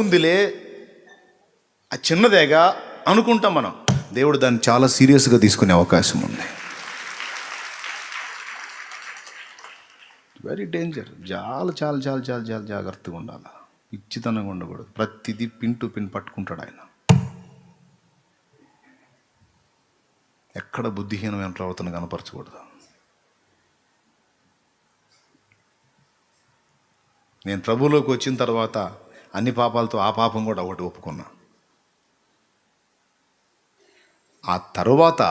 ఏముందిలే ఆ చిన్నదేగా అనుకుంటాం మనం. దేవుడు దాన్ని చాలా సీరియస్గా తీసుకునే అవకాశం ఉంది. Very danger. చాలా చాలా చాలా చాలా చాలా జాగ్రత్తగా ఉండాలి, ఇచ్చితనంగా ఉండకూడదు. ప్రతిదీ పిన్ టు పిన్ పట్టుకుంటాడు ఆయన. ఎక్కడ బుద్ధిహీనమైన ప్రవర్తన కనపరచకూడదు. నేను ప్రభువులోకి వచ్చిన తర్వాత అన్ని పాపాలతో ఆ పాపం కూడా ఒకటి ఒప్పుకున్నా. ఆ తరువాత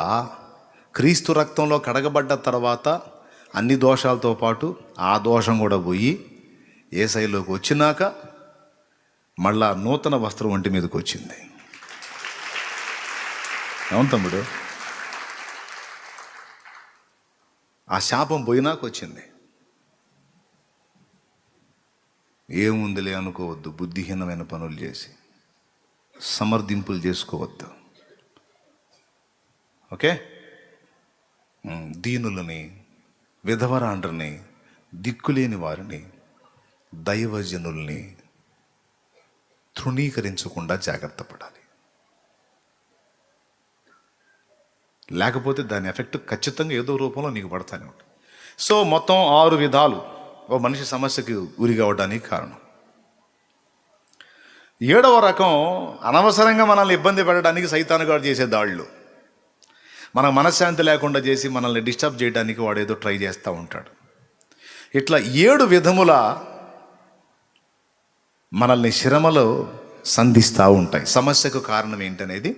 క్రీస్తు రక్తంలో కడగబడ్డ తర్వాత అన్ని దోషాలతో పాటు ఆ దోషం కూడా పోయి యేసయ్యలోకి వచ్చినాక మళ్ళా నూతన వస్త్రం ఒంటి మీదకి వచ్చింది. అవును తమ్ముడు, ఆ శాపం పోయినాక వచ్చింది. ఏముందిలే అనుకోవద్దు, బుద్ధిహీనమైన పనులు చేసి సమర్థింపులు చేసుకోవద్దు. ఓకే, దీనులని, విధవరాండ్రని, దిక్కులేని వారిని, దైవజనుల్ని తృణీకరించకుండా జాగ్రత్త పడాలి. లేకపోతే దాని ఎఫెక్ట్ ఖచ్చితంగా ఏదో రూపంలో నీకు పడతానే ఉంటుంది. సో మొత్తం 6 విధాలు ఓ మనిషి సమస్యకి గురి కావడానికి కారణం. 7వ రకం అనవసరంగా మనల్ని ఇబ్బంది పెట్టడానికి సైతానుగాడు చేసే దాళ్ళు. మనకు మనశ్శాంతి లేకుండా చేసి మనల్ని డిస్టర్బ్ చేయడానికి వాడు ఏదో ట్రై చేస్తూ ఉంటాడు. ఇట్లా 7 విధముల మనల్ని శ్రమలో సంధిస్తూ ఉంటాయి. సమస్యకు కారణం ఏంటనేది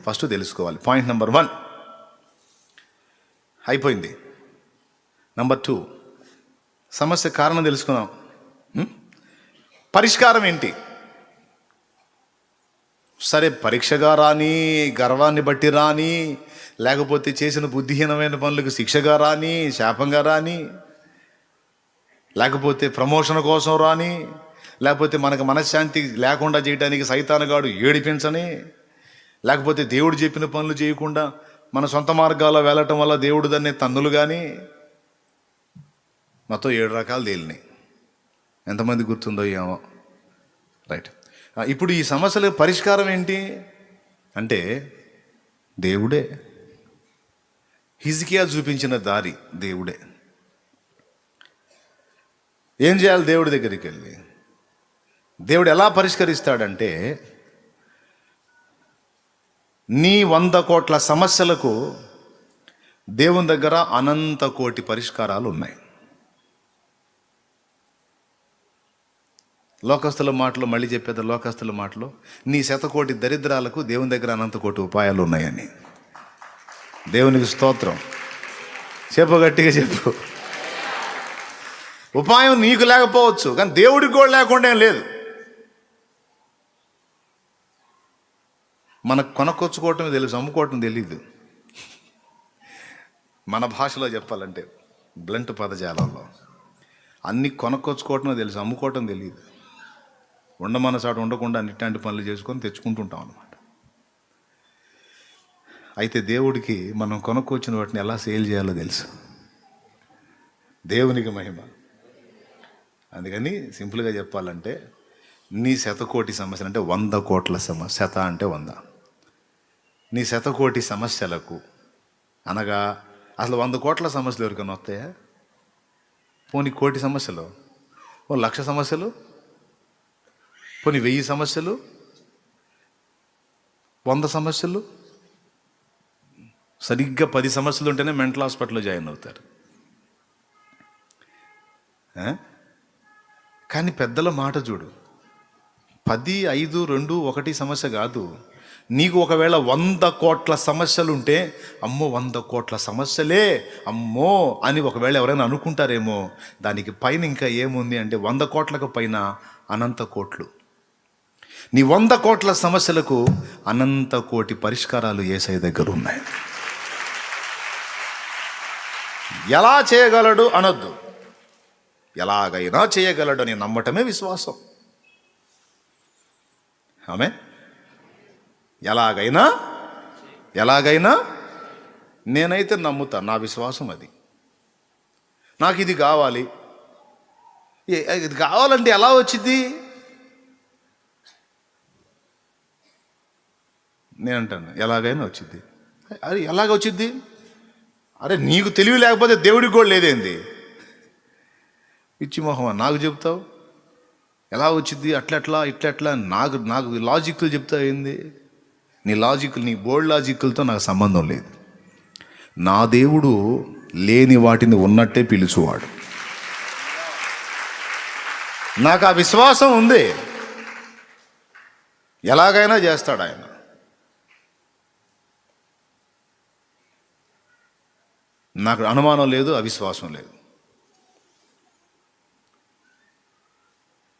ఫస్ట్ తెలుసుకోవాలి. పాయింట్ నెంబర్ 1 అయిపోయింది. నెంబర్ 2, సమస్య కారణం తెలుసుకున్నాం. పరిష్కారం ఏంటి? సరే, పరీక్షగా రాని, గర్వాన్ని బట్టి రాని, లేకపోతే చేసిన బుద్ధిహీనమైన పనులకు శిక్షగా రాని, శాపంగా రాని, లేకపోతే ప్రమోషన్ కోసం రాని, లేకపోతే మనకు మనశ్శాంతి లేకుండా చేయడానికి సైతానుగాడు ఏడిపించని, లేకపోతే దేవుడు చెప్పిన పనులు చేయకుండా మన సొంత మార్గాల్లో వెళ్ళటం వల్ల దేవుడు దాన్ని తన్నులు కానీ, మొత్తం 7 రకాలు తేలినాయి. ఎంతమంది గుర్తుందో ఏమో. రైట్, ఇప్పుడు ఈ సమస్యలకు పరిష్కారం ఏంటి అంటే దేవుడే. హిజ్కియా చూపించిన దారి దేవుడే. ఏం చేయాలి? దేవుడి దగ్గరికి వెళ్ళి దేవుడు ఎలా పరిష్కరిస్తాడంటే, నీ 100 కోట్ల సమస్యలకు దేవుని దగ్గర అనంత కోటి పరిష్కారాలు ఉన్నాయి. లోకస్తుల మాటలు మళ్ళీ చెప్పేది, లోకస్తుల మాటలు, నీ 100 కోటి దరిద్రాలకు దేవుని దగ్గర అనంత కోటి ఉపాయాలు ఉన్నాయని. దేవునికి స్తోత్రం. చెప్పు, గట్టిగా చెప్పు. ఉపాయం నీకు లేకపోవచ్చు, కానీ దేవుడికి కూడా లేకుండా ఏం లేదు. మనకు కొనుక్కొచ్చుకోవటం తెలుసు, అమ్ముకోవటం తెలీదు. మన భాషలో చెప్పాలంటే బ్లంట్ పదజాలంలో అన్ని కొనుక్కొచ్చుకోవటం తెలుసు, అమ్ముకోవటం తెలియదు. ఉండమన్నసాటు ఉండకుండా అన్నిట్లాంటి పనులు చేసుకొని తెచ్చుకుంటుంటాం అన్నమాట. అయితే దేవుడికి మనం కొనుక్కొచ్చిన వాటిని ఎలా సేల్ చేయాలో తెలుసు. దేవునికి మహిమ. అందుకని సింపుల్గా చెప్పాలంటే, నీ 100 కోటి సమస్యలు అంటే 100 కోట్ల సమస్య, 100 అంటే 100, నీ 100 కోటి సమస్యలకు అనగా అసలు 100 కోట్ల సమస్యలు ఎవరికైనా వస్తాయా? పోనీ కోటి సమస్యలు, 1,00,000 సమస్యలు, పోనీ 1000 సమస్యలు, 100 సమస్యలు, సరిగ్గా 10 సమస్యలు ఉంటేనే మెంటల్ హాస్పిటల్లో జాయిన్ అవుతారు. కానీ పెద్దల మాట చూడు, 10, 5, 2, 1 సమస్య కాదు. నీకు ఒకవేళ 100 కోట్ల సమస్యలు ఉంటే, అమ్మో 100 కోట్ల సమస్యలే అమ్మో అని ఒకవేళ ఎవరైనా అనుకుంటారేమో. దానికి పైన ఇంకా ఏముంది అంటే 100 కోట్లకు పైన అనంత కోట్లు. నీ 100 కోట్ల సమస్యలకు అనంత కోటి పరిష్కారాలు యేసయ్య దగ్గర ఉన్నాయి. ఎలా చేయగలడు అనొద్దు, ఎలాగైనా చేయగలడు అని నమ్మటమే విశ్వాసం. ఆమె ఎలాగైనా నేనైతే నమ్ముతా, నా విశ్వాసం అది. నాకు ఇది కావాలి, ఇది కావాలంటే ఎలా వచ్చింది? నేను అంటాను ఎలాగైనా వచ్చింది. అరే ఎలాగ వచ్చింది? అరే నీకు తెలివి లేకపోతే దేవుడికి కూడా లేదేంది? పిచ్చి మొహమా నాకు చెప్తావు? ఎలా వచ్చింది అట్లెట్లా ఇట్లెట్లా నాకు నాకు లాజిక్లు చెప్తావు ఏంది? నీ లాజిక్లు, నీ బోల్డ్ లాజిక్లతో నాకు సంబంధం లేదు. నా దేవుడు లేని వాటిని ఉన్నట్టే పిలుచువాడు. నాకు ఆ విశ్వాసం ఉంది. ఎలాగైనా చేస్తాడు ఆయన. నాకు అనుమానం లేదు, అవిశ్వాసం లేదు.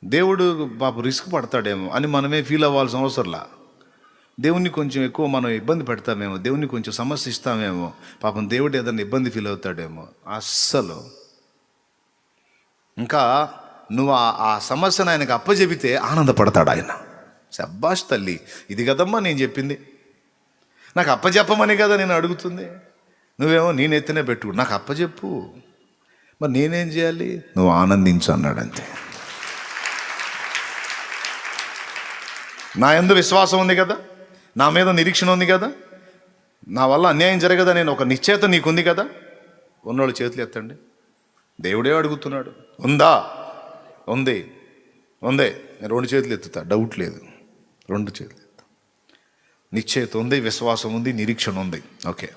దేవుడు పాప రిస్క్ పడతాడేమో అని మనమే ఫీల్ అవ్వాల్సిన అవసరంలా. దేవుణ్ణి కొంచెం ఎక్కువ మనం ఇబ్బంది పెడతామేమో, దేవుణ్ణి కొంచెం సమస్య ఇస్తామేమో, పాపం దేవుడు ఏదైనా ఇబ్బంది ఫీల్ అవుతాడేమో. అస్సలు. ఇంకా నువ్వు ఆ సమస్యను ఆయనకు అప్పచెబితే ఆనందపడతాడు ఆయన. శబ్బాష్ తల్లి, ఇది కదమ్మా నేను చెప్పింది, నాకు అప్పచెప్పమని కదా నేను అడుగుతుంది. నువ్వేమో నేను ఎత్తినే పెట్టు, నాకు అప్పచెప్పు. మరి నేనేం చేయాలి? నువ్వు ఆనందించు అన్నాడు అంతే. నా యందు విశ్వాసం ఉంది కదా, నా మీద నిరీక్షణ ఉంది కదా, నా వల్ల అన్యాయం జరగదా నేను ఒక నిశ్చయత నీకుంది కదా. ఉన్నోళ్ళు చేతులు ఎత్తండి. దేవుడే అడుగుతున్నాడు. ఉందా? ఉంది. ఉందే. నేను 2 చేతులు ఎత్తుతా, డౌట్ లేదు. 2 చేతులు ఎత్తా. నిశ్చయత ఉంది, విశ్వాసం ఉంది, నిరీక్షణ ఉంది. ఓకే.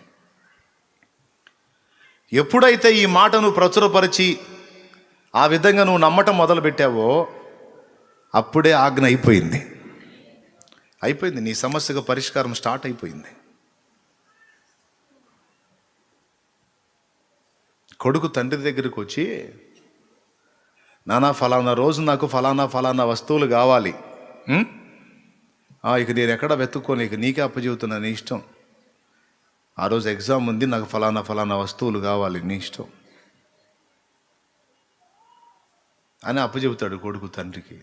ఎప్పుడైతే ఈ మాట నువ్వు ప్రచురపరిచి ఆ విధంగా నువ్వు నమ్మటం మొదలుపెట్టావో అప్పుడే ఆజ్ఞ అయిపోయింది. నీ సమస్యకు పరిష్కారం స్టార్ట్ అయిపోయింది. కొడుకు తండ్రి దగ్గరికి వచ్చి, నానా ఫలానా రోజు నాకు ఫలానా వస్తువులు కావాలి, ఇక నేను ఎక్కడ వెతుక్కోని, ఇక నీకే అప్పచెబుతున్నా, నీ ఇష్టం. ఆ రోజు ఎగ్జామ్ ఉంది, నాకు ఫలానా వస్తువులు కావాలి, నీ ఇష్టం అని అప్పచెబుతాడు కొడుకు తండ్రికి.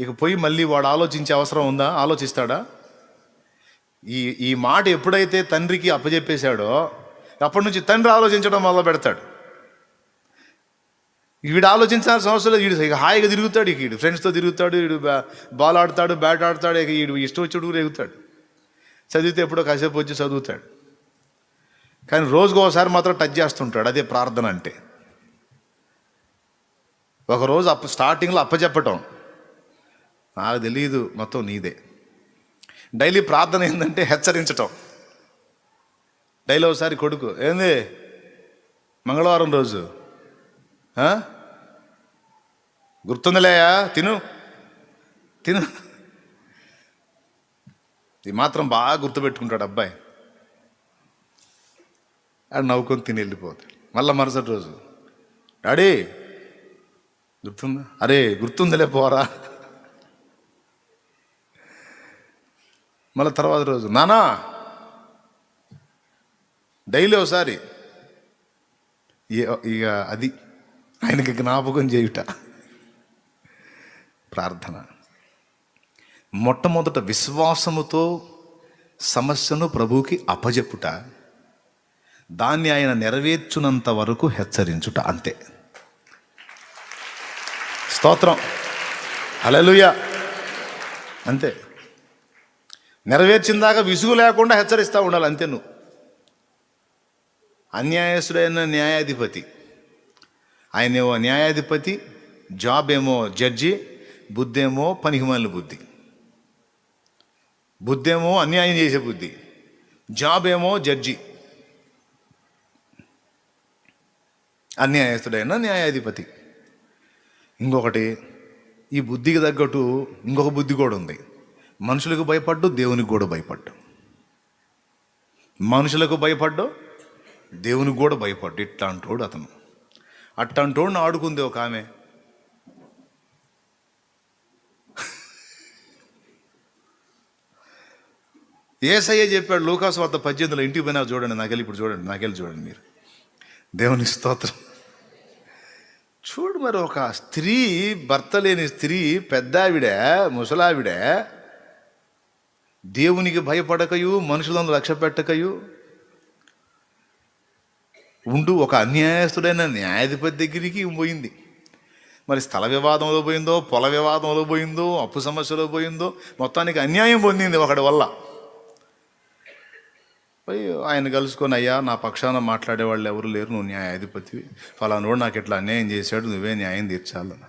ఇక పోయి మళ్ళీ వాడు ఆలోచించే అవసరం ఉందా? ఆలోచిస్తాడా? ఈ మాట ఎప్పుడైతే తండ్రికి అప్పచెప్పేశాడో అప్పటి నుంచి తండ్రి ఆలోచించడం మొదలు పెడతాడు. వీడు ఆలోచించాల్సిన అవసరం లేదు. వీడు ఇక హాయిగా తిరుగుతాడు. ఇక వీడు ఫ్రెండ్స్తో తిరుగుతాడు, వీడు బాల్ ఆడతాడు, బ్యాట్ ఆడతాడు, ఇక వీడు ఇష్టం వచ్చి కూడా ఎగుతాడు. చదివితే ఎప్పుడో కాసేపు వచ్చి చదువుతాడు. కానీ రోజుకు ఒకసారి మాత్రం టచ్ చేస్తుంటాడు. అదే ప్రార్థన అంటే. ఒకరోజు స్టార్టింగ్లో అప్పచెప్పటం, నాకు తెలియదు, మొత్తం నీదే. డైలీ ప్రార్థన ఏంటంటే హెచ్చరించటం. డైలీ ఒకసారి కొడుకు, ఏంది మంగళవారం రోజు గుర్తుందిలేయా, తిను. ఇది మాత్రం బాగా గుర్తుపెట్టుకుంటాడు అబ్బాయి. ఆడు నవ్వుకొని తిని వెళ్ళిపోతాడు. మళ్ళీ మరుసటి రోజు, డాడీ గుర్తుందా? అరే గుర్తుందిలే పోరా. మళ్ళీ తర్వాత రోజు, నానా. డైలీ ఒకసారి. ఇక అది ఆయనకి జ్ఞాపకం చేయుట ప్రార్థన. మొట్టమొదట విశ్వాసముతో సమస్యను ప్రభువుకి అప్పజెప్పుట, దాన్ని ఆయన నెరవేర్చునంత వరకు హెచ్చరించుట, అంతే. స్తోత్రం, హల్లెలూయా. అంతే. నెరవేర్చిన దాకా విసుగు లేకుండా హెచ్చరిస్తూ ఉండాలి, అంతే. నువ్వు అన్యాయస్తుడైన న్యాయాధిపతి, ఆయనేమో న్యాయాధిపతి, జాబ్ ఏమో జడ్జి, బుద్ధేమో పనికిమాలిన బుద్ధి. బుద్ధేమో అన్యాయం చేసే బుద్ధి, జాబ్ ఏమో జడ్జి. అన్యాయస్తుడైన న్యాయాధిపతి. ఇంకొకటి, ఈ బుద్ధికి తగ్గట్టు ఇంకొక బుద్ధి కూడా ఉంది. మనుషులకు భయపడ్డు, దేవునికి కూడా భయపడ్డు. మనుషులకు భయపడ్డు, దేవునికి కూడా భయపడ్డు. ఇట్లాంటోడు అతను. అట్లాంటోడిని ఆడుకుంది ఒక ఆమె. యేసయ్య చెప్పాడు లూకాసు వార్త 18లో, ఇంటికి పోయినా చూడండి, నాకెళ్ళి ఇప్పుడు చూడండి, నాకెళ్ళి చూడండి మీరు. దేవుని స్తోత్రం. చూడు, మరి ఒక స్త్రీ, భర్త లేని స్త్రీ, పెద్దావిడ, ముసలావిడ, దేవునికి భయపడకయు, మనుషులను లక్ష్య పెట్టకయు ఉండు ఒక అన్యాయస్తుడైన న్యాయాధిపతి దగ్గరికి పోయింది. మరి స్థల వివాదంలో పోయిందో, పొల వివాదంలో పోయిందో, అప్పు సమస్యలో పోయిందో, మొత్తానికి అన్యాయం పొందింది ఒకడి వల్ల. పోయి ఆయన కలుసుకొని, అయ్యా నా పక్షాన మాట్లాడేవాళ్ళు ఎవరు లేరు, నువ్వు న్యాయాధిపతివి, ఫలానోడు నాకు ఇట్లా అన్యాయం చేశాడు, నువ్వే న్యాయం తీర్చాలన్న.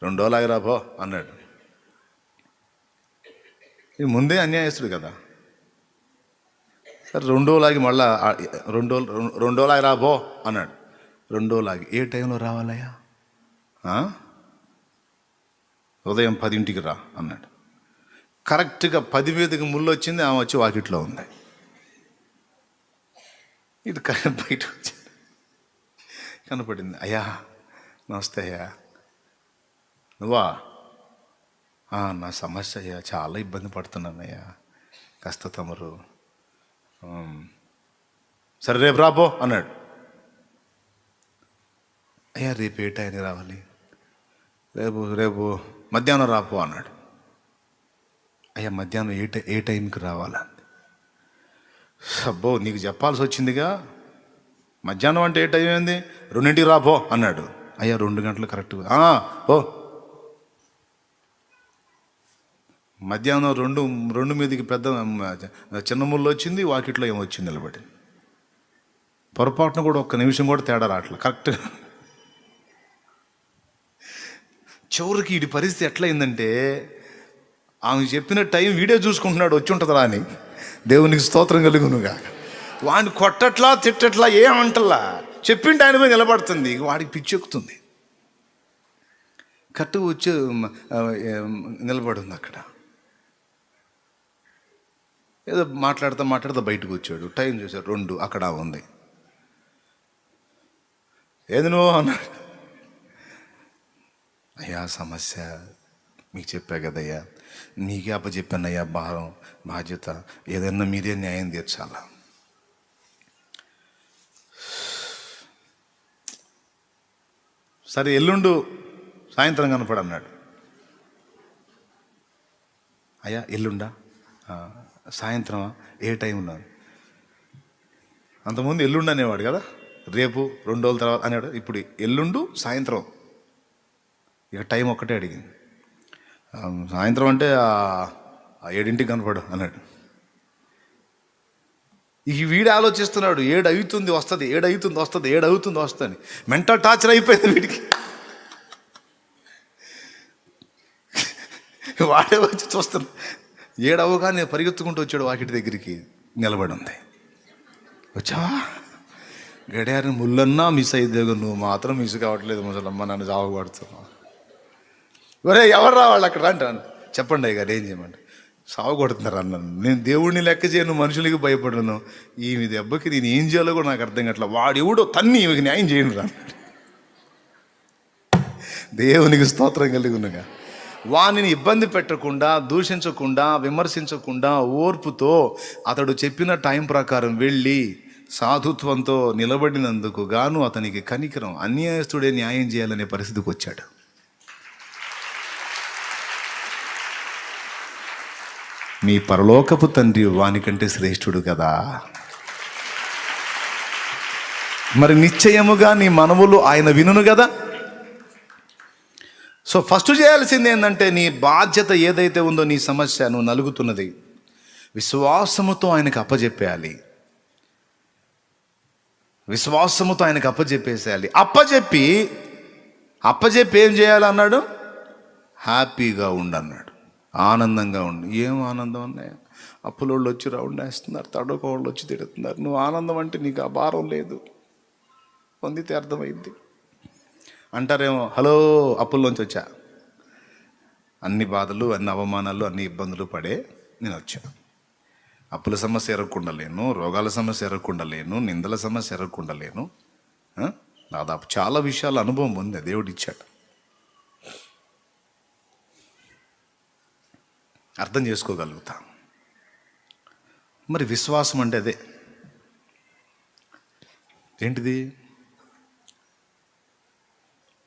2 రోజులు ఆగిరా పో అన్నాడు. ఇది ముందే అన్యాయస్తుడు కదా. సరే 2 రోజులు ఆగి మళ్ళా 2 రోజులు ఆగి రా పో అన్నాడు. 2 రోజులు ఆగి, ఏ టైంలో రావాలయ్యా? ఉదయం 10ంటికి రా అన్నాడు. కరెక్ట్గా 10 మీదకి ముళ్ళు వచ్చింది, ఆమె వచ్చి వాకిట్లో ఉంది. ఇది బయట వచ్చి కనపడింది. అయ్యా నమస్తే అయ్యా. నువ్వా? నా సమస్య అయ్యా, చాలా ఇబ్బంది పడుతున్నానయ్యా, కాస్త తమరు. సరే రేపు రాపో అన్నాడు. అయ్యా రేపు ఏ టైంకి రావాలి? రేపు మధ్యాహ్నం రాపో అన్నాడు. అయ్యా మధ్యాహ్నం ఏ టైంకి రావాలా? అబ్బో నీకు చెప్పాల్సి వచ్చిందిగా, మధ్యాహ్నం అంటే ఏ టైం ఏంది? 2ంటికి రాపో అన్నాడు. అయ్యా 2 గంటలు కరెక్ట్గా ఓ. మధ్యాహ్నం 2 మీదకి పెద్ద చిన్న ముళ్ళు వచ్చింది, వాకిట్లో ఏమొచ్చింది నిలబడి. పొరపాటున కూడా 1 నిమిషం కూడా తేడా రావట్లేదు, కరెక్ట్గా. చివరికి వీడి పరిస్థితి ఎట్లయిందంటే, ఆమె చెప్పిన టైం వీడియో చూసుకుంటున్నాడు, వచ్చి ఉంటుందా అని. దేవునికి స్తోత్రం కలుగునుగా. వాడిని కొట్టట్లా తిట్టట్లా ఏమంటలా, చెప్పింటే ఆయన పోయి నిలబడుతుంది. వాడికి పిచ్చెక్కుతుంది. కరెక్ట్గా వచ్చి నిలబడింది అక్కడ. ఏదో మాట్లాడుతూ బయటకు వచ్చాడు. టైం చూశాడు 2, అక్కడ ఉంది. ఏది నువ్వు అన్నాడు. అయ్యా సమస్య మీకు చెప్పా కదయ్యా, నీకే అప్పచెప్పానయ్యా, భారం బాధ్యత, ఏదన్నా మీరే న్యాయం తీర్చాలా. సరే ఎల్లుండు సాయంత్రం కనపడు అన్నాడు. అయ్యా ఎల్లుండా? సాయంత్రమా? ఏ టైం ఉన్నాను? అంతకుముందు ఎల్లుండి అనేవాడు కదా, రేపు 2 రోజుల తర్వాత అన్నాడు. ఇప్పుడు ఎల్లుండు సాయంత్రం. ఇక టైం ఒక్కటే అడిగింది. సాయంత్రం అంటే 7ంటికి కనపడు అన్నాడు. ఈ వీడు ఆలోచిస్తున్నాడు, 7 అవుతుంది వస్తుంది, 7 అవుతుంది వస్తుంది, 7 అవుతుంది వస్తుంది. మెంటల్ టార్చర్ అయిపోయింది వీడికి. వాడే వచ్చి చూస్తాను. 7 అవ్వగానే పరిగెత్తుకుంటూ వచ్చాడు, వాకిటి దగ్గరికి నిలబడి ఉంది. వచ్చావా? గడియారం ముళ్ళన్నా మిస్ అయితే, నువ్వు మాత్రం మిస్ కావట్లేదు ముసలమ్మ, నన్ను సాగుపడుతున్నావు. ఒరే ఎవరు రావాళ్ళు అక్కడ అంటాను. చెప్పండి అయ్య గారు ఏం చేయమంటే, సాగు కొడుతున్నారు అన్నాను. నేను దేవుడిని లెక్క చేయను, మనుషులకి భయపడను. ఈమె దెబ్బకి నేను ఏం చేయాలో కూడా నాకు అర్థం కావట్లా. వాడు ఎవడో తన్ని ఈమెకి న్యాయం చేయను రా. దేవునికి స్తోత్రం కలిగినగా. వానిని ఇబ్బంది పెట్టకుండా, దూషించకుండా, విమర్శించకుండా ఓర్పుతో అతడు చెప్పిన టైం ప్రకారం వెళ్ళి సాధుత్వంతో నిలబడినందుకు గాను అతనికి కనికరం, అన్యాయస్తుడే న్యాయం చేయాలనే పరిస్థితికి వచ్చాడు. మీ పరలోకపు తండ్రి వానికంటే శ్రేష్ఠుడు కదా. మరి నిశ్చయముగా నీ మనవులు ఆయన వినును కదా. సో ఫస్ట్ చేయాల్సింది ఏంటంటే, నీ బాధ్యత ఏదైతే ఉందో, నీ సమస్య నువ్వు నలుగుతున్నది, విశ్వాసముతో ఆయనకు అప్పచెప్పేయాలి. విశ్వాసముతో ఆయనకు అప్పచెప్పేసేయాలి. అప్పచెప్పి ఏం చేయాలన్నాడు? హ్యాపీగా ఉండన్నాడు, ఆనందంగా ఉండు. ఏం ఆనందం అన్నాయి? అప్పులోళ్ళు వచ్చి రౌండ్ వేస్తున్నారు, తడుకోళ్ళు వచ్చి తిడుతున్నారు. నువ్వు ఆనందం అంటే నీకు ఆ భారం లేదు, పొందితే అర్థమైంది అంటారేమో. హలో, అప్పుల్లోంచి వచ్చా, అన్ని బాధలు, అన్ని అవమానాలు, అన్ని ఇబ్బందులు పడే నేను వచ్చా. అప్పుల సమస్య ఎరగకుండా లేను, రోగాల సమస్య ఎరగకుండా లేను, నిందల సమస్య ఎరగకుండా లేను. దాదాపు చాలా విషయాల అనుభవం ఉంది, దేవుడు ఇచ్చాడు. అర్థం చేసుకోగలుగుతా. మరి విశ్వాసం అంటే అదే. ఏంటిది?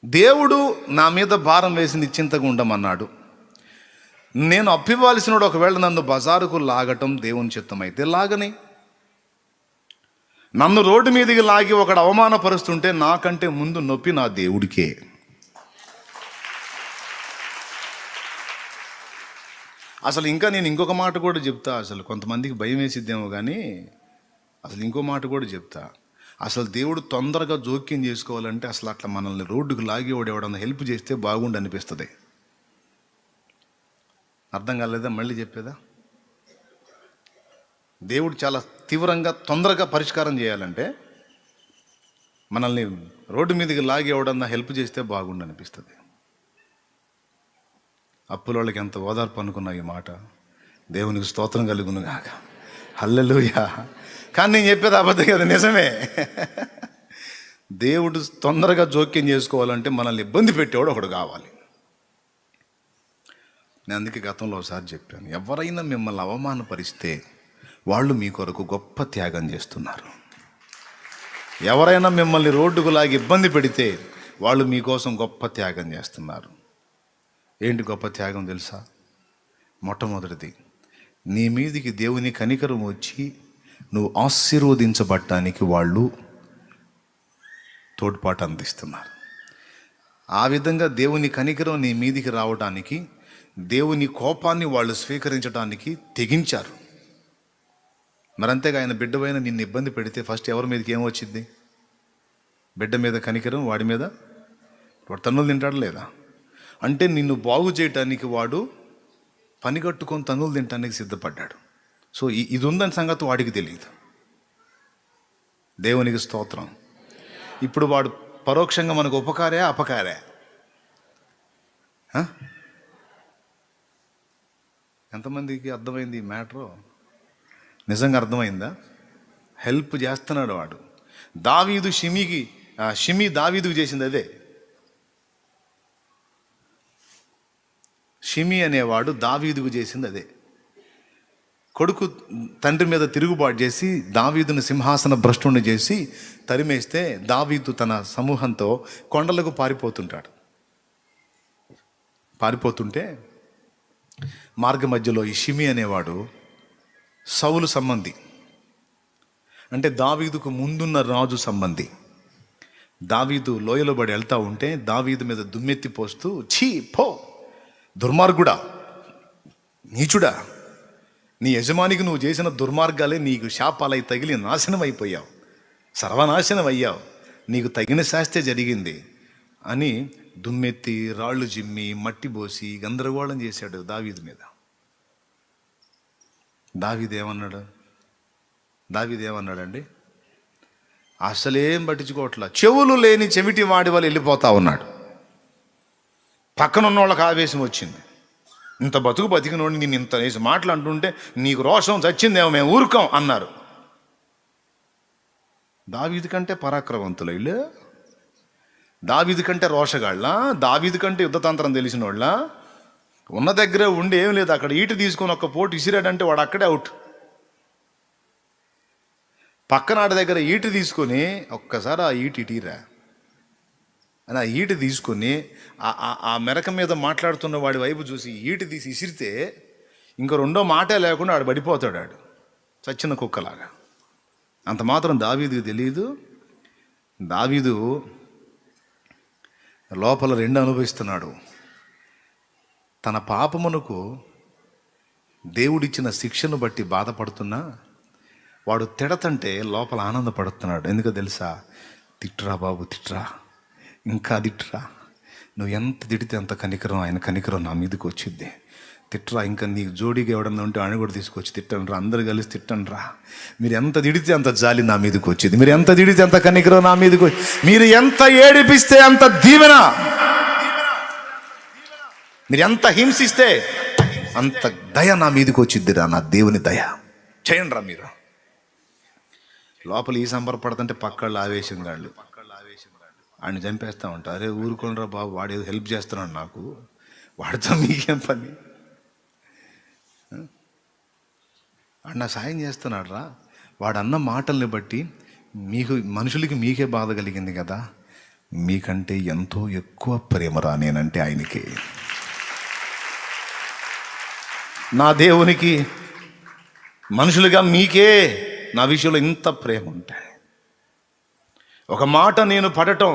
దేవుడు నా మీద భారం వేసి నిశ్చింతగా ఉండమన్నాడు. నేను అప్పివ్వాల్సినోడు ఒకవేళ నన్ను బజారుకు లాగటం దేవుని చిత్తం అయితే లాగని. నన్ను రోడ్డు మీదకి లాగి ఒకడు అవమానపరుస్తుంటే నాకంటే ముందు నొప్పి నా దేవుడికే. అసలు ఇంకా నేను ఇంకొక మాట కూడా చెప్తా. అసలు కొంతమందికి భయం వేసిద్దేమో కానీ అసలు ఇంకో మాట కూడా చెప్తా. అసలు దేవుడు తొందరగా జోక్యం చేసుకోవాలంటే అసలు అట్లా మనల్ని రోడ్డుకు లాగేవాడు ఎవడన్నా హెల్ప్ చేస్తే బాగుండు అనిపిస్తుంది. అర్థం కాలేదా? మళ్ళీ చెప్పేదా? దేవుడు చాలా తీవ్రంగా తొందరగా పరిష్కారం చేయాలంటే మనల్ని రోడ్డు మీదకి లాగి ఎవడన్నా హెల్ప్ చేస్తే బాగుండు అనిపిస్తుంది. అప్పుల వాళ్ళకి ఎంత ఓదార్పు అనుకున్నా ఈ మాట. దేవునికి స్తోత్రం కలుగును గాక. హల్లెలూయా. కానీ నేను చెప్పేది అబద్ధం కదా, నిజమే. దేవుడు తొందరగా జోక్యం చేసుకోవాలంటే మనల్ని ఇబ్బంది పెట్టేవాడు ఒకడు కావాలి. నేను అందుకే గతంలో ఒకసారి చెప్పాను, ఎవరైనా మిమ్మల్ని అవమానపరిస్తే వాళ్ళు మీ కొరకు గొప్ప త్యాగం చేస్తున్నారు. ఎవరైనా మిమ్మల్ని రోడ్డుకు లాగి ఇబ్బంది పెడితే వాళ్ళు మీకోసం గొప్ప త్యాగం చేస్తున్నారు. ఏంటి గొప్ప త్యాగం తెలుసా? మొట్టమొదటిది, నీ మీదికి దేవుని కనికరం వచ్చి నువ్వు ఆశీర్వదించబడటానికి వాళ్ళు తోడ్పాటు అందిస్తున్నారు. ఆ విధంగా దేవుని కనికరం నీ మీదికి రావడానికి, దేవుని కోపాన్ని వాళ్ళు స్వీకరించడానికి తెగించారు. మరంతేగా ఆయన బిడ్డపైన నిన్ను ఇబ్బంది పెడితే ఫస్ట్ ఎవరి మీదకి ఏమొచ్చింది? బిడ్డ మీద కనికరం, వాడి మీద వాడు తన్నులు తింటాడు లేదా? అంటే నిన్ను బాగు చేయటానికి వాడు పని కట్టుకొని తన్నులు తినటానికి సిద్ధపడ్డాడు. సో ఇది ఉందని సంగతి వాడికి తెలియదు. దేవునికి స్తోత్రం. ఇప్పుడు వాడు పరోక్షంగా మనకు ఉపకారే అపకారే? ఎంతమందికి అర్థమైంది ఈ మ్యాటరు? నిజంగా అర్థమైందా? హెల్ప్ చేస్తున్నాడు వాడు. దావీదు షిమి దావీదుకు చేసింది అదే. షిమి అనేవాడు దావీదుకు చేసింది అదే. కొడుకు తండ్రి మీద తిరుగుబాటు చేసి దావీదును సింహాసన భ్రష్టుని చేసి తరిమేస్తే దావీదు తన సమూహంతో కొండలకు పారిపోతుంటే మార్గ మధ్యలో ఈ షిమి అనేవాడు సౌలు సంబంధి, అంటే దావీదుకు ముందున్న రాజు సంబంధి. దావీదు లోయలో పడి వెళ్తూ ఉంటే దావీదు మీద దుమ్మెత్తి పోస్తూ, ఛీ పో దుర్మార్గుడా, నీచుడా, నీ యజమానికి నువ్వు చేసిన దుర్మార్గాలే నీకు శాపాలై తగిలి నాశనం అయిపోయావు, సర్వనాశనం అయ్యావు, నీకు తగిన శాస్తే జరిగింది అని దుమ్మెత్తి రాళ్ళు జిమ్మి మట్టి పోసి గందరగోళం చేశాడు దావీదు మీద. దావీదు ఏమన్నాడండి? అసలేం పట్టించుకోవట్లా, చెవులు లేని చెవిటి వాడి వాళ్ళు వెళ్ళిపోతా ఉన్నాడు. పక్కన ఉన్న వాళ్ళకి ఆవేశం వచ్చింది. ఇంత బతికినోడిని నేను ఇంత వేసి మాటలు అంటుంటే నీకు రోషం చచ్చిందేమో, మేము ఊరుకోం అన్నారు. దావీదు కంటే పరాక్రమవంతులు వీళ్ళు, దావీదు కంటే రోషగాళ్ళ, దావీదు కంటే యుద్ధతంత్రం తెలిసిన వాళ్ళ. ఉన్న దగ్గరే ఉండి ఏం లేదు, అక్కడ ఈటు తీసుకొని ఒక్క పోటు ఇసిరాడంటే వాడు అక్కడే అవుట్. పక్కనాటి దగ్గర ఈటు తీసుకొని ఒక్కసారి ఆ ఈటు ఇటీరా అని ఆ ఈటు తీసుకొని ఆ మెరక మీద మాట్లాడుతున్న వాడి వైపు చూసి ఈటు తీసి ఇసిరితే ఇంక రెండో మాటే లేకుండా ఆడు పడిపోతాడు, ఆడు చచ్చిన కుక్కలాగా. అంత మాత్రం దావీదుకి తెలియదు. దావీదు లోపల రెండు అనుభవిస్తున్నాడు. తన పాపమునకు దేవుడిచ్చిన శిక్షను బట్టి బాధపడుతున్నా వాడు తిడతంటే లోపల ఆనందపడుతున్నాడు. ఎందుకో తెలుసా? తిట్రా బాబు తిట్రా, ఇంకా తిట్రా, నువ్వు ఎంత తిడితే అంత కనికరం, ఆయన కనికరం నా మీదకి వచ్చిద్ది. తిట్రా, ఇంకా నీకు జోడీగా ఎవడన్నా ఉంటే ఆయన కూడా తీసుకొచ్చి తిట్టండి రా, అందరు కలిసి తిట్టండి రా. మీరు ఎంత తిడితే అంత జాలి నా మీదకి వచ్చింది, మీరు ఎంత తిడితే అంత కనికరం నా మీదకి వచ్చి, మీరు ఎంత ఏడిపిస్తే అంత దీవెన, మీరు ఎంత హింసిస్తే అంత దయ నా మీదకి వచ్చిద్దిరా, నా దేవుని దయ. చేయండి రా మీరు. లోపల ఈ సంబరపడుతుంటే పక్కళ్ళు ఆవేశంగాళ్ళు ఆయన చంపేస్తూ ఉంటారు. అరే ఊరుకోండిరా బాబు, వాడు ఏదో హెల్ప్ చేస్తున్నాడు నాకు, వాడితో మీకేం పని, వాడు నా సాయం చేస్తున్నాడు రా. వాడు అన్న మాటల్ని బట్టి మనుషులకి మీకే బాధ కలిగింది కదా, మీకంటే ఎంతో ఎక్కువ ప్రేమరా నేనంటే ఆయనకి. నా దేవునికి మనుషులుగా మీకే నా విషయంలో ఇంత ప్రేమ ఉంటాయి. ఒక మాట నేను పడటం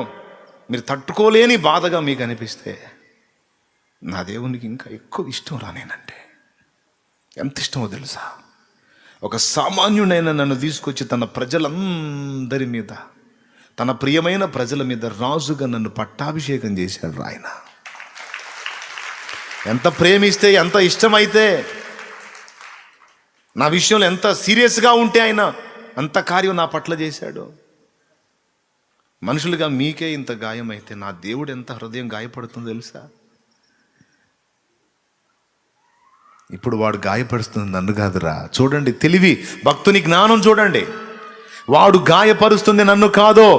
మీరు తట్టుకోలేని బాధగా మీకు అనిపిస్తే నా దేవునికి ఇంకా ఎక్కువ ఇష్టం రా నేనంటే. ఎంత ఇష్టమో తెలుసా? ఒక సామాన్యుడైన నన్ను తీసుకొచ్చి తన ప్రజలందరి మీద, తన ప్రియమైన ప్రజల మీద రాజుగా నన్ను పట్టాభిషేకం చేశాడు ఆయన. ఎంత ప్రేమిస్తే, ఎంత ఇష్టమైతే, నా విషయంలో ఎంత సీరియస్గా ఉంటే ఆయన అంత కార్యం నా పట్ల చేశాడు. మనుషులుగా మీకే ఇంత గాయం అయితే నా దేవుడు ఎంత హృదయం గాయపడుతుందో తెలుసా? ఇప్పుడు వాడు గాయపరుస్తుంది నన్ను కాదురా. చూడండి తెలివి, భక్తుని జ్ఞానం చూడండి. వాడు గాయపరుస్తుంది నన్ను కాదో,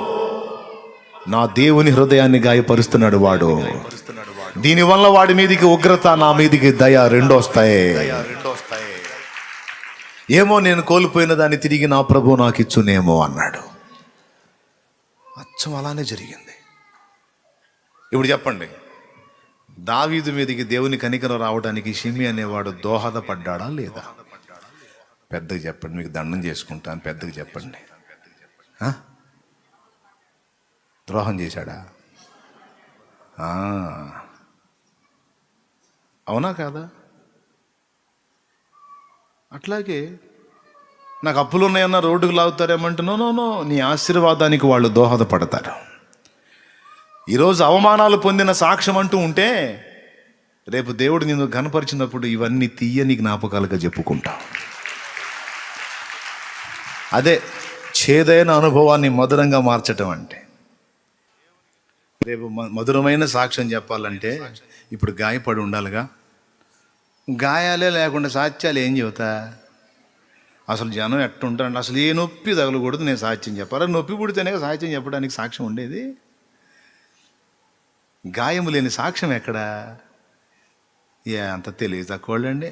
నా దేవుని హృదయాన్ని గాయపరుస్తున్నాడు వాడు. దీనివల్ల వాడి మీదికి ఉగ్రత, నా మీదికి దయ రెండు వస్తాయి. ఏమో నేను కోల్పోయిన దాన్ని తిరిగి నా ప్రభు నాకు ఇచ్చునేమో అన్నాడు. అచ్చం అలానే జరిగింది. ఇప్పుడు చెప్పండి, దావీదు మీదకి దేవుని కనికరం రావడానికి షిమి అనేవాడు దోహదపడ్డాడా లేదా? పెద్దగా చెప్పండి, మీకు దండం చేసుకుంటాను. పెద్దగా చెప్పండి. ద్రోహం చేశాడా? అవునా కాదా? అట్లాగే నాకు అప్పులు ఉన్నాయన్నా రోడ్డుకు లాగుతారేమంటే నో, నీ ఆశీర్వాదానికి వాళ్ళు దోహదపడతారు. ఈరోజు అవమానాలు పొందిన సాక్ష్యం అంటూ ఉంటే రేపు దేవుడు నిన్ను ఘనపరిచినప్పుడు ఇవన్నీ తీయని జ్ఞాపకాలుగా చెప్పుకుంటా. అదే చేదైన అనుభవాన్ని మధురంగా మార్చటం అంటే. రేపు మధురమైన సాక్ష్యం చెప్పాలంటే ఇప్పుడు గాయపడి ఉండాలిగా. గాయాలే లేకుండా సాక్ష్యాలు ఏం చెబుతా? అసలు జనం ఎట్టుంటారండి, అసలు ఏ నొప్పి తగలకూడదు నేను సాక్ష్యం చెప్పాలి. నొప్పి పుడితేనే సాక్ష్యం చెప్పడానికి సాక్ష్యం ఉండేది. గాయము లేని సాక్ష్యం ఎక్కడా? అంత తెలివి తక్కువండి.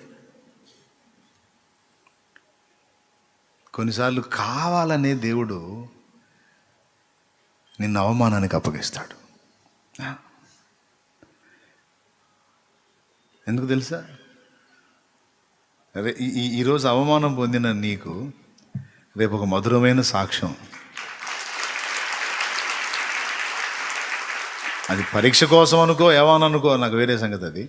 కొన్నిసార్లు కావాలనే దేవుడు నిన్ను అవమానానికి అప్పగిస్తాడు. ఎందుకు తెలుసా? ఈరోజు అవమానం పొందిన నీకు రేపు ఒక మధురమైన సాక్ష్యం. అది పరీక్ష కోసం అనుకో, ఏమని అనుకో, నాకు వేరే సంగతి. అది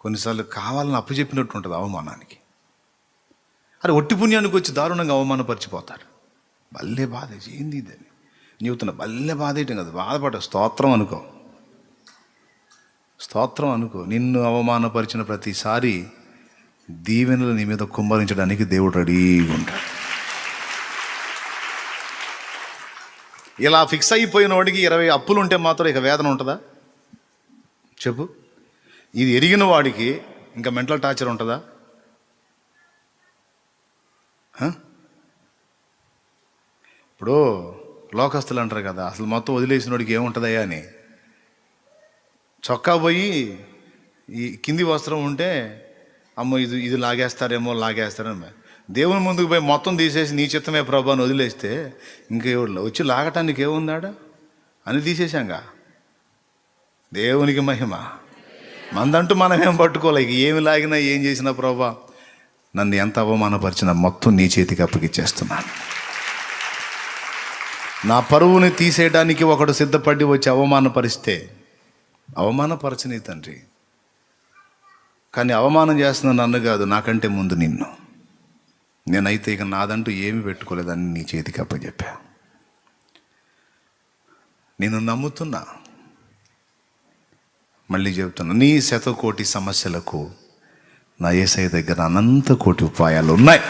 కొన్నిసార్లు కావాలని అప్పచెప్పినట్టు ఉంటుంది అవమానానికి. అరే ఒట్టి పుణ్యానికి వచ్చి దారుణంగా అవమానపరిచిపోతారు. భలే బాధ ఏంది ఇది అని చెబుతున్నా. భలే బాధ ఏంటి కదా, బాధపడ స్తోత్రం అనుకో, స్తోత్రం అనుకో. నిన్ను అవమానపరిచిన ప్రతిసారి దీవెనలు నీ మీద కుమ్మరించడానికి దేవుడు రెడీగా ఉంటాడు. ఇలా ఫిక్స్ అయిపోయిన వాడికి 20 అప్పులు ఉంటే మాత్రం ఇక వేదన ఉంటుందా చెప్పు? ఇది ఎరిగిన వాడికి ఇంకా మెంటల్ టార్చర్ ఉంటుందా? ఇప్పుడు లోకస్తులు అంటారు కదా, అసలు మొత్తం వదిలేసిన వాడికి ఏముంటుందయ్యా అని. చొక్కా పోయి ఈ కింది వస్త్రం ఉంటే అమ్మో ఇది లాగేస్తారేమో దేవుని ముందుకు పోయి మొత్తం తీసేసి నీ చిత్తమే ప్రభు అని వదిలేస్తే ఇంకెవరు వచ్చి లాగటానికి ఏముందాడా అని తీసేశాంగా. దేవునికి మహిమ. మందంటూ మనమేం పట్టుకోలే. ఏమి లాగినా ఏం చేసినా ప్రభా నన్ను ఎంత అవమానపరిచినా మొత్తం నీ చేతికి అప్పగిచ్చేస్తున్నాను. నా పరువుని తీసేయడానికి ఒకడు సిద్ధపడి వచ్చి అవమానపరచని తండ్రి, కానీ అవమానం చేస్తున్న నన్ను కాదు, నాకంటే ముందు నిన్ను. నేనైతే ఇక నాదంటూ ఏమి పెట్టుకోలేదని నీ చేతికి అప్పచెప్పా. నేను నమ్ముతున్నా, మళ్ళీ చెబుతున్నా, నీ 100 కోటి సమస్యలకు నా యేసయ్య దగ్గర అనంత కోటి ఉపాయాలు ఉన్నాయి.